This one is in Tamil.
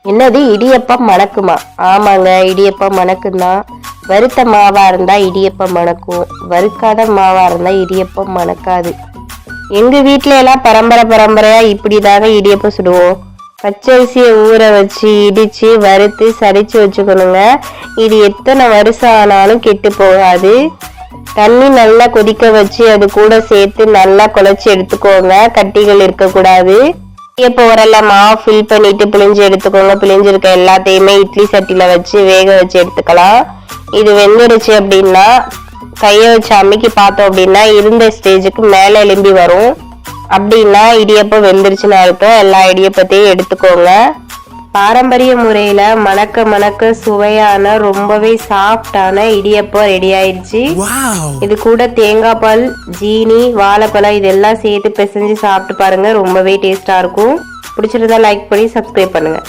என்னது இடியப்பம் மணக்குமா? ஆமாங்க, இடியப்பம் மணக்குதான். வறுத்த மாவா இருந்தா இடியப்பம் மணக்கும், வறுக்காத மாவா இருந்தா இடியப்பம் மணக்காது. எங்க வீட்ல எல்லாம் பரம்பரையா இப்படிதாங்க இடியப்பம் சுடுவோம். பச்சரிசியை ஊற வச்சு இடிச்சு வறுத்து சலிச்சு வச்சுக்கணுங்க. இது எத்தனை வருஷம் ஆனாலும் கெட்டு போகாது. தண்ணி நல்லா கொதிக்க வச்சு அது கூட சேர்த்து நல்லா குழச்சி எடுத்துக்கோங்க. கட்டிகள் இருக்கக்கூடாது. இப்போ உரல்ல மாவு ஃபில் பண்ணிட்டு பிழிஞ்சு எடுத்துக்கோங்க. பிழிஞ்சிருக்க எல்லாத்தையுமே இட்லி சட்டியில வச்சு வேக வச்சு எடுத்துக்கலாம். இது வெந்துடுச்சு அப்படின்னா கையை வச்சு அமுக்கி பார்த்தோம் அப்படின்னா இருந்த ஸ்டேஜுக்கு மேலே எலும்பி வரும். அப்படின்னா இடியப்பம் வெந்துருச்சுன்னு அர்த்தம். எல்லா இடியப்பத்தையும் எடுத்துக்கோங்க. பாரம்பரிய முறையில மணக்க மணக்க சுவையான ரொம்பவே சாஃப்டான இடியப்பம் ரெடி ஆயிடுச்சு. இது கூட தேங்காய் பால், ஜீனி, வாழைப்பழம் இதெல்லாம் சேர்த்து பிசைஞ்சு சாப்பிட்டு பாருங்க. ரொம்பவே டேஸ்டா இருக்கும். பிடிச்சிருந்தா லைக் பண்ணி சப்ஸ்கிரைப் பண்ணுங்க.